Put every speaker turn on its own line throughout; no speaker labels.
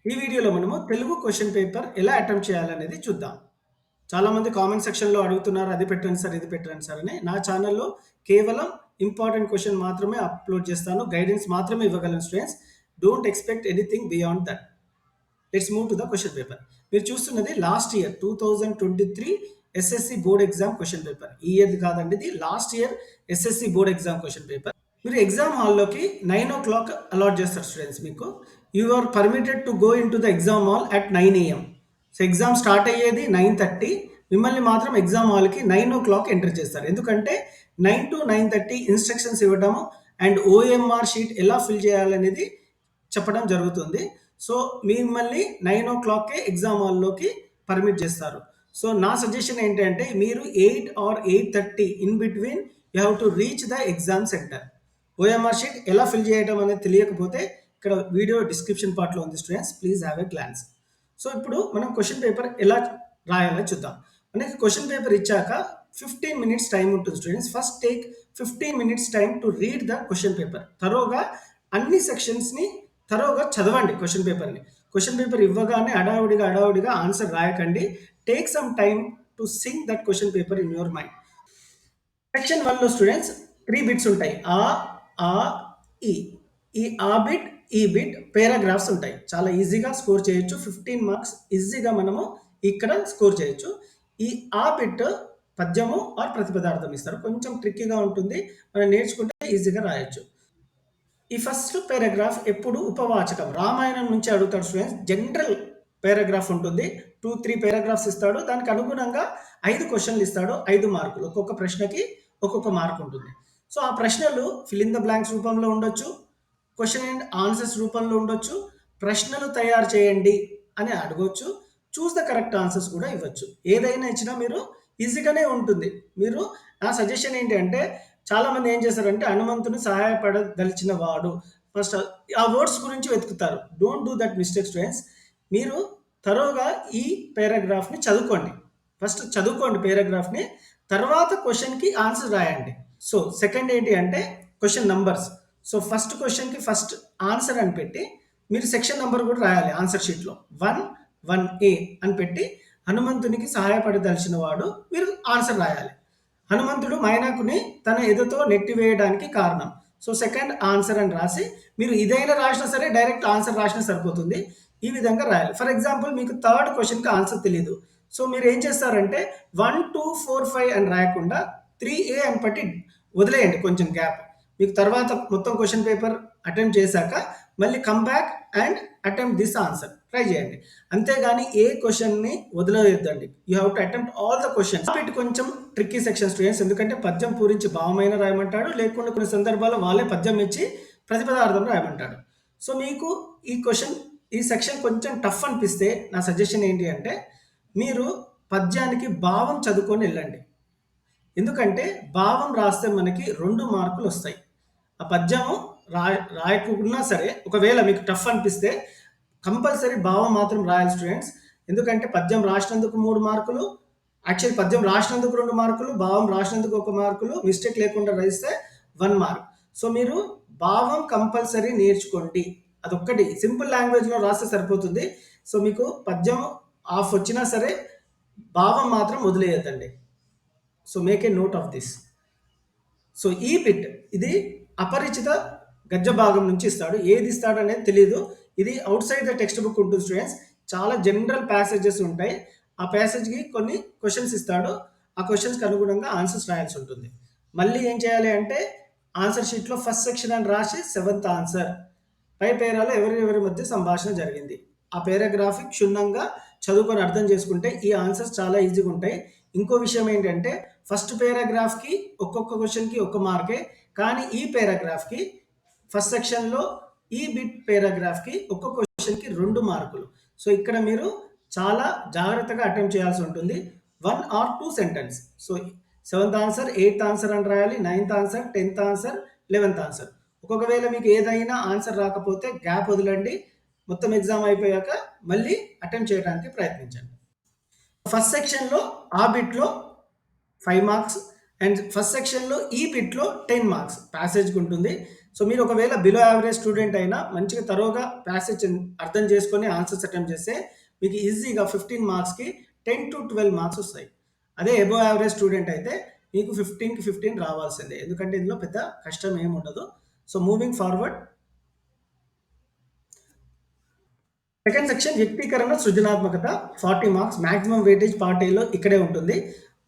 ఈ వీడియోలో మనము తెలుగు క్వెషన్ పేపర్ ఎలా అటెంప్ట్ చేయాలనేది చూద్దాం. చాలామంది కామెంట్ సెక్షన్‌లో అడుగుతున్నారు. అది పెట్టండి సార్, ఇది పెట్టండి సార్ అని. నా ఛానెల్‌లో కేవలం ఇంపార్టెంట్ క్వెషన్ మాత్రమే అప్‌లోడ్ చేస్తాను. గైడెన్స్ మాత్రమే ఇవ్వగలను students. Don't expect anything beyond that. Let's move to the question paper. మీరు చూస్తున్నది last year 2023 SSC board exam question paper. ఈ ఇయర్‌ది కాదండి, ఇది last year SSC board exam question paper. మీరు ఎగ్జామ్ హాల్లోకి 9:00 అలాట్ చేస్తారు స్టూడెంట్స్ మీకు. You are permitted to go in to the exam hall at 9 AM. So exam start అయ్యేది 9:30. మిమ్మల్ని మాత్రం ఎగ్జామ్ హాల్కి 9:00 ఎంటర్ చేస్తారు. ఎందుకంటే 9 to 9:30 ఇన్స్ట్రక్షన్స్ ఇవ్వడము అండ్ ఓఎంఆర్ షీట్ ఎలా ఫిల్ చేయాలనేది చెప్పడం జరుగుతుంది. సో మిమ్మల్ని 9:00కే ఎగ్జామ్ హాల్లోకి పర్మిట్ చేస్తారు. సో నా సజెషన్ ఏంటంటే మీరు 8 or 8:30 in between you have to reach the exam centre. OMR sheet ఎలా ఫిల్ చేయడం అనేది తెలియకపోతే ఇక్కడ వీడియో డిస్క్రిప్షన్ పార్ట్లో ఉంది students, please have a glance. So ఇప్పుడు మనం క్వశ్చన్ పేపర్ ఎలా రాయాలో చూద్దాం. మనకి క్వశ్చన్ పేపర్ ఇచ్చాక 15 minutes టైం ఉంటుంది students. First take 15 minutes time to read the question paper. తరోగా అన్ని సెక్షన్స్ని తరోగా చదవండి క్వశ్చన్ పేపర్ని. క్వశ్చన్ పేపర్ ఇవ్వగానే అడావుడిగా ఆన్సర్ రాయకండి. Take some time to think that question paper in your mind. Section 1లో స్టూడెంట్స్ 3 బిట్స్ ఉంటాయి. ఆ ఈ. ఈ ఆ బిట్, ఈ బిట్ పారాగ్రాఫ్స్ ఉంటాయి. చాలా ఈజీగా స్కోర్ చేయొచ్చు. 15 మార్క్స్ ఈజీగా మనము ఇక్కడ స్కోర్ చేయొచ్చు. ఈ ఆ బిట్ పద్యము ఆర్ ప్రతిపదార్థం ఇస్తారు. కొంచెం ట్రిక్కీగా ఉంటుంది. మనం నేర్చుకుంటే ఈజీగా రాయొచ్చు. ఈ ఫస్ట్ పారాగ్రాఫ్ ఎప్పుడు ఉపవాచకం, రామాయణం నుంచి అడుగుతాడు స్టూడెంట్స్. జనరల్ పారాగ్రాఫ్ ఉంటుంది. 2-3 పారాగ్రాఫ్స్ ఇస్తాడు. దానికి అనుగుణంగా 5 క్వశ్చన్లు ఇస్తాడు. 5 మార్కులు. ఒక్కొక్క ప్రశ్నకి ఒక్కొక్క మార్క్ ఉంటుంది. సో ఆ ప్రశ్నలు ఫిల్ ఇన్ ద బ్లాంక్స్ రూపంలో ఉండొచ్చు, క్వశ్చన్ అండ్ ఆన్సర్స్ రూపంలో ఉండొచ్చు, ప్రశ్నలు తయారు చేయండి అని అడగొచ్చు, చూస్ ద కరెక్ట్ ఆన్సర్స్ కూడా ఇవ్వచ్చు. ఏదైనా ఇచ్చినా మీరు ఈజీగానే ఉంటుంది. మీరు నా సజెషన్ ఏంటి అంటే, చాలామంది ఏం చేస్తారంటే హనుమంతుని సహాయపడదలిచిన వాడు ఫస్ట్ ఆ వర్డ్స్ గురించి వెతుకుతారు. Don't do that mistake students. మీరు తరోగా ఈ పారాగ్రాఫ్ని చదువుకోండి. ఫస్ట్ చదువుకోండి పారాగ్రాఫ్ని, తర్వాత క్వశ్చన్కి ఆన్సర్ రాయండి. సో సెకండ్ ఏంటి అంటే క్వశ్చన్ నంబర్స్. సో ఫస్ట్ క్వశ్చన్కి ఫస్ట్ ఆన్సర్ అని పెట్టి మీరు సెక్షన్ నెంబర్ కూడా రాయాలి ఆన్సర్ షీట్లో. 1A అని పెట్టి హనుమంతునికి సహాయపడదలిచిన వాడు మీరు ఆన్సర్ రాయాలి. హనుమంతుడు మైనాకుని తన ఎదతో నెట్టివేయడానికి కారణం. సో సెకండ్ ఆన్సర్ అని రాసి మీరు ఇదైనా రాసినా సరే డైరెక్ట్ ఆన్సర్ రాసినా సరిపోతుంది. ఈ విధంగా రాయాలి. ఫర్ ఎగ్జాంపుల్ మీకు థర్డ్ క్వశ్చన్కి ఆన్సర్ తెలియదు. సో మీరు ఏం చేస్తారంటే 1, 2, 4, 5 అని రాయకుండా 3A అని పట్టి వదిలేయండి కొంచెం గ్యాప్. మీకు తర్వాత మొత్తం క్వశ్చన్ పేపర్ అటెంప్ట్ చేశాక మళ్ళీ come back and attempt this answer try చేయండి. అంతేగాని ఏ క్వశ్చన్ని వదిలేయొద్దండి. You have to attempt all the questions. ఇటు కొంచెం ట్రిక్కీ సెక్షన్ స్టూడెంట్స్, ఎందుకంటే పద్యం పూరించి భావమైన రాయమంటాడు, లేకుండా కొన్ని సందర్భాల్లో వాళ్ళే పద్యం ఇచ్చి ప్రతిపదార్థం రాయమంటాడు. సో మీకు ఈ సెక్షన్ కొంచెం టఫ్ అనిపిస్తే నా సజెషన్ ఏంటి అంటే మీరు పద్యానికి భావం చదువుకొని వెళ్ళండి. ఎందుకంటే భావం రాస్తే మనకి 2 మార్కులు వస్తాయి. ఆ పద్యము రాయకున్నా సరే ఒకవేళ మీకు టఫ్ అనిపిస్తే కంపల్సరీ భావం మాత్రం రాయాలి స్టూడెంట్స్. ఎందుకంటే పద్యం రాసినందుకు 3 మార్కులు, యాక్చువల్ పద్యం రాసినందుకు 2 మార్కులు, భావం రాసినందుకు 1 మార్కులు, మిస్టేక్ లేకుండా రాయిస్తే 1 మార్క్. సో మీరు భావం కంపల్సరీ నేర్చుకోండి. అదొక్కటి సింపుల్ లాంగ్వేజ్లో రాస్తే సరిపోతుంది. సో మీకు పద్యం ఆఫ్ వచ్చినా సరే భావం మాత్రం వదిలేయద్దండి. So make a note of this. So ఈ బిట్ ఇది అపరిచిత గద్య భాగం నుంచి ఇస్తాడు. ఏది ఇస్తాడు అనేది తెలియదు. ఇది out side the text book ఉంటుంది స్టూడెంట్స్. చాలా జనరల్ ప్యాసేజెస్ ఉంటాయి. ఆ ప్యాసేజ్కి కొన్ని క్వశ్చన్స్ ఇస్తాడు. ఆ క్వశ్చన్స్కి అనుగుణంగా ఆన్సర్స్ రాయాల్సి ఉంటుంది. మళ్ళీ ఏం చేయాలి అంటే ఆన్సర్ షీట్లో ఫస్ట్ సెక్షన్ అని రాసి 7th ఆన్సర్, పై పేరాలో ఎవరి మధ్య సంభాషణ జరిగింది. ఆ పేరాగ్రాఫ్ క్షుణ్ణంగా చదువుకొని అర్థం చేసుకుంటే ఈ ఆన్సర్స్ చాలా ఈజీగా ఉంటాయి. ఇంకో విషయం ఏంటంటే ఫస్ట్ పేరాగ్రాఫ్కి ఒక్కొక్క క్వశ్చన్కి 1 మార్కే, కానీ ఈ పేరాగ్రాఫ్కి ఫస్ట్ సెక్షన్లో ఈ బిట్ పేరాగ్రాఫ్కి ఒక్కొక్క క్వశ్చన్కి 2 మార్కులు. సో ఇక్కడ మీరు చాలా జాగ్రత్తగా అటెంప్ట్ చేయాల్సి ఉంటుంది. 1 or 2 sentence. So 7th answer, 8th answer అని రాయాలి, 9th answer, 10th answer, 11th answer. ఒకవేళ మీకు ఏదైనా ఆన్సర్ రాకపోతే గ్యాప్ వదలండి. మొత్తం ఎగ్జామ్ అయిపోయాక మళ్ళీ అటెంప్ట్ చేయడానికి ప్రయత్నించండి. ఫస్ట్ సెక్షన్లో ఆ బిట్లో 5 మార్క్స్ అండ్ ఫస్ట్ సెక్షన్లో ఈ బిట్లో 10 మార్క్స్ ప్యాసేజ్కి ఉంటుంది. సో మీరు ఒకవేళ బిలో యావరేజ్ స్టూడెంట్ అయినా మంచిగా తరోగా ప్యాసేజ్ అర్థం చేసుకొని ఆన్సర్స్ అటెంప్ట్ చేస్తే మీకు ఈజీగా 15 మార్క్స్‌కి 10-12 మార్క్స్ వస్తాయి. అదే అబోవ్ యావరేజ్ స్టూడెంట్ అయితే మీకు 15కి 15 రావాల్సిందే. ఎందుకంటే ఇందులో పెద్ద కష్టం ఏమి ఉండదు. So moving forward second section వ్యక్తీకరణ సృజనాత్మకత 40 మార్క్స్ మాక్సిమం వెయిటేజ్ పార్ట్ ఏలో ఇక్కడే ఉంటుంది.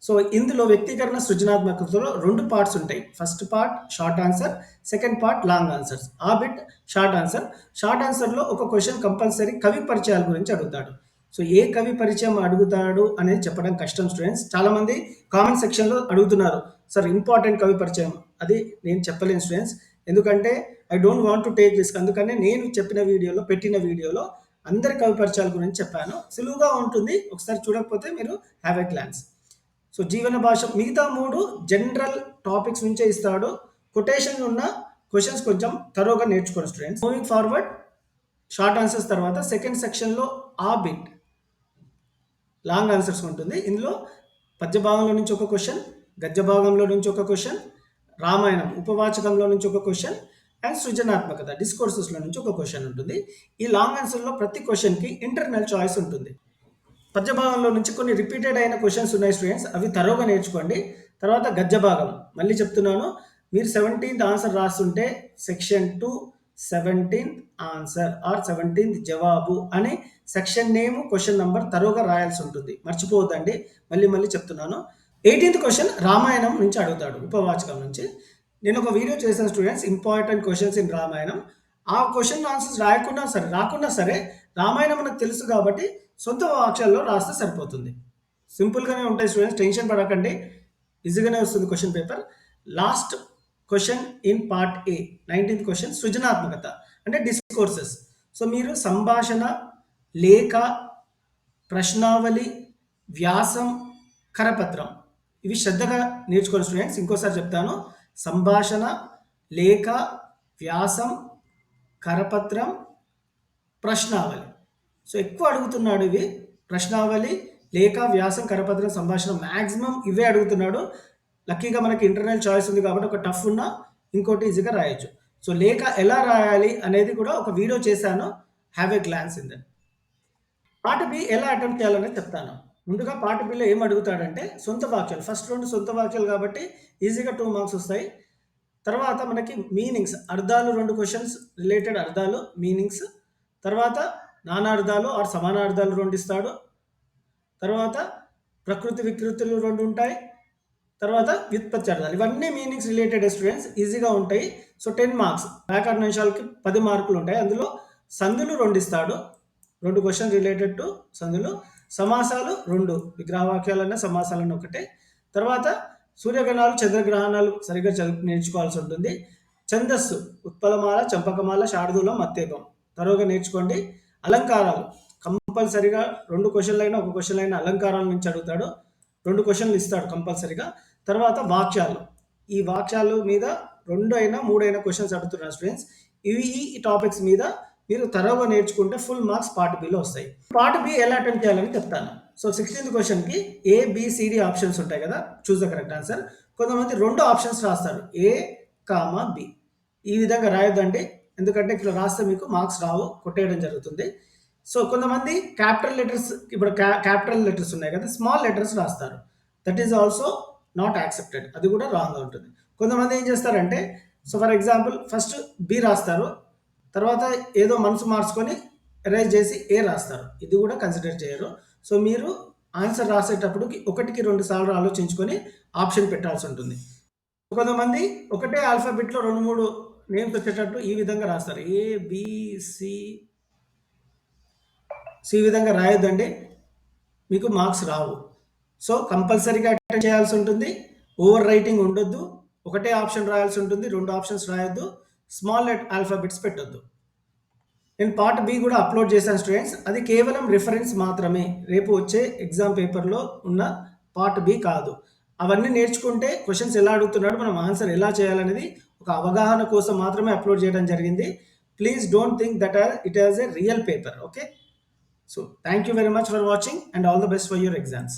సో ఇందులో వ్యక్తీకరణ సృజనాత్మకతలో 2 పార్ట్స్ ఉంటాయి. First part short answer, second part long answers. ఆ బిట్ షార్ట్ ఆన్సర్. షార్ట్ ఆన్సర్‌లో ఒక క్వెషన్ కంపల్సరీ కవి పరిచయాల గురించి అడుగుతాడు. సో ఏ కవి పరిచయం అడుగుతాడు అనేది చెప్పడం కష్టం స్టూడెంట్స్. చాలామంది కామెంట్ సెక్షన్‌లో అడుగుతున్నారు. సార్ ఇంపార్టెంట్ కవి పరిచయం. అది నేను చెప్పలేను స్టూడెంట్స్. ఎందుకంటే I don't want to take risk. అందుకనే నేను చెప్పిన వీడియోలో, పెట్టిన వీడియోలో అందరి కవి పరిచయాల గురించి చెప్పాను. సులువుగా ఉంటుంది. ఒకసారి చూడకపోతే మీరు హ్యావ్ ఎ గ్లాన్స్. సో జీవన భాష మిగతా 3 జనరల్ టాపిక్స్ నుంచే ఇస్తాడు. కొటేషన్ ఉన్న క్వెషన్స్ కొంచెం తరోగా నేర్చుకోండి students. Moving forward short answers తర్వాత సెకండ్ సెక్షన్‌లో ఆ బిట్ లాంగ్ ఆన్సర్స్ ఉంటుంది. ఇందులో పద్య భాగంలో నుంచి ఒక క్వెషన్, గద్య భాగంలో నుంచి ఒక క్వెషన్, రామాయణం ఉపవాచకంలో నుంచి ఒక క్వెషన్ అండ్ సృజనాత్మకత డిస్కోర్సెస్‌లో నుంచి ఒక క్వెషన్ ఉంటుంది. ఈ లాంగ్ ఆన్సర్‌లో ప్రతి క్వెషన్‌కి ఇంటర్నల్ చాయిస్ ఉంటుంది. పద్య భాగంలో నుంచి కొన్ని రిపీటెడ్ అయిన క్వెషన్స్ ఉన్నాయి స్టూడెంట్స్. అవి తరోగా నేర్చుకోండి. తర్వాత గద్య భాగం మళ్ళీ చెప్తున్నాను. మీరు 17th ఆన్సర్ రాస్తుంటే section 2 17th answer or 17th జవాబు అని సెక్షన్ నేమ్, క్వెషన్ నంబర్ తరోగా రాయాల్సి ఉంటుంది. మర్చిపోవద్దండి. మళ్ళీ చెప్తున్నాను. 18th క్వెషన్ రామాయణం నుంచి అడుగుతాడు ఉపవాచకం నుంచి. నేను ఒక వీడియో చేశాను students important questions in Ramayanam. ఆ క్వెషన్ ఆన్సర్స్ రాకున్నా సరే రామాయణం మనకు తెలుసు కాబట్టి సొంత వాక్యాల్లో రాస్తే సరిపోతుంది. సింపుల్‌గానే ఉంటాయి స్టూడెంట్స్. టెన్షన్ పడకండి. ఈజీగానే వస్తుంది question paper. Last question in part A 19th question సృజనాత్మకత అంటే డిస్కోర్సెస్. సో మీరు సంభాషణ, లేఖ, ప్రశ్నావళి, వ్యాసం, కరపత్రం ఇవి శ్రద్ధగా నేర్చుకోండి స్టూడెంట్స్. ఇంకోసారి చెప్తాను. సంభాషణ, లేఖ, వ్యాసం, కరపత్రం, ప్రశ్నావళి. సో ఎక్కువ అడుగుతున్నాడు ఇవి. ప్రశ్నావళి, లేఖ, వ్యాసం, కరపత్రం, సంభాషణ మాక్సిమం ఇవే అడుగుతున్నాడు. లక్కీగా మనకి ఇంటర్నల్ చాయిస్ ఉంది కాబట్టి ఒక టఫ్ ఉన్న ఇంకోటి ఈజీగా రాయొచ్చు. సో లేఖ ఎలా రాయాలి అనేది కూడా ఒక వీడియో చేశాను. Have a glance in that. Part B ఎలా అటెంప్ట్ చేయాలనేది చెప్తాను. ముందుగా పార్ట్ బిలో ఏం అడుగుతాడంటే సొంత వాక్యాలు. ఫస్ట్ 2 సొంత వాక్యాలు కాబట్టి ఈజీగా 2 మార్క్స్ వస్తాయి. తర్వాత మనకి మీనింగ్స్ అర్థాలు 2 క్వెషన్స్ రిలేటెడ్ అర్థాలు, మీనింగ్స్. తర్వాత నానార్థాలు ఆర్ సమానార్థాలు 2 ఇస్తాడు. తర్వాత ప్రకృతి వికృతులు 2 ఉంటాయి. తర్వాత వ్యుత్పత్తి అర్థాలు. ఇవన్నీ మీనింగ్స్ రిలేటెడ్ స్టూడెంట్స్ ఈజీగా ఉంటాయి. So 10 marks. వ్యాకరణ అంశాలకి 10 మార్కులు ఉంటాయి. అందులో సందులు 2 ఇస్తాడు. 2 క్వెషన్ రిలేటెడ్ టు సందులు. సమాసాలు 2 విగ్రహవాక్యాలన్నా సమాసాలన్నా ఒకటే. తర్వాత సూర్యగ్రహణాలు, చంద్రగ్రహణాలు సరిగ్గా నేర్చుకోవాల్సి ఉంటుంది. ఛందస్సు ఉత్పలమాల, చంపకమాల, శార్దూలం, మత్తేపం తరోగా నేర్చుకోండి. అలంకారాలు కంపల్సరీగా 2 క్వెషన్లైనా ఒక క్వెషన్లైనా అలంకారాల నుంచి అడుగుతాడు. 2 క్వెషన్లు ఇస్తాడు కంపల్సరీగా. తర్వాత వాక్యాలు. ఈ వాక్యాలు మీద 2 అయినా 3 అయినా క్వెషన్స్ అడుగుతున్నారు స్టూడెంట్స్. ఈ టాపిక్స్ మీద మీరు తరోగా నేర్చుకుంటే ఫుల్ మార్క్స్ పార్ట్ బిలో వస్తాయి. పార్ట్ బి ఎలా అటెంప్ట్ చేయాలని చెప్తాను. సో 16th క్వెషన్‌కి ఏబిసిడి ఆప్షన్స్ ఉంటాయి కదా! Choose the correct answer. కొంతమంది 2 ఆప్షన్స్ రాస్తారు. ఏ, బి. ఈ విధంగా రాయొద్దండి. ఎందుకంటే ఇట్లా రాస్తే మీకు మార్క్స్ రావు. కొట్టేయడం జరుగుతుంది. సో కొంతమంది క్యాపిటల్ లెటర్స్ ఇప్పుడు క్యాపిటల్ లెటర్స్ ఉన్నాయి కదా! స్మాల్ లెటర్స్ రాస్తారు. That is also not accepted. అది కూడా రాంగ్‌గా ఉంటుంది. కొంతమంది ఏం చేస్తారంటే so for example first B రాస్తారు. తర్వాత ఏదో మనసు మార్చుకొని ఎరేజ్ చేసి ఏ రాస్తారు. ఇది కూడా కన్సిడర్ చేయరు. సో మీరు ఆన్సర్ రాసేటప్పటికి 1కి 2 సార్లు ఆలోచించుకొని ఆప్షన్ పెట్టాల్సి ఉంటుంది. కొంతమంది ఒకటే ఆల్ఫాబెట్‌లో 2, 3 నేమ్స్ వచ్చేటట్టు ఈ విధంగా రాస్తారు. ఏ, బి, సి. సో ఈ విధంగా రాయొద్దండి. మీకు మార్క్స్ రావు. సో కంపల్సరీగా అటెంప్ట్ చేయాల్సి ఉంటుంది. ఓవర్ రైటింగ్ ఉండొద్దు. ఒకటే ఆప్షన్ రాయాల్సి ఉంటుంది. 2 ఆప్షన్స్ రాయొద్దు. స్మాల్ ఆల్ఫాబెట్స్ పెట్టొద్దు. నేను పార్ట్ బి కూడా అప్లోడ్ చేశాను స్టూడెంట్స్. అది కేవలం రిఫరెన్స్ మాత్రమే. రేపు వచ్చే ఎగ్జామ్ పేపర్‌లో ఉన్న పార్ట్ బి కాదు. అవన్నీ నేర్చుకుంటే క్వెషన్స్ ఎలా అడుగుతున్నాడు, మనం ఆన్సర్ ఎలా చేయాలనేది ఒక అవగాహన కోసం మాత్రమే అప్లోడ్ చేయడం జరిగింది. Please don't think that it as a real paper. Okay. So thank you very much for watching and all the best for your exams.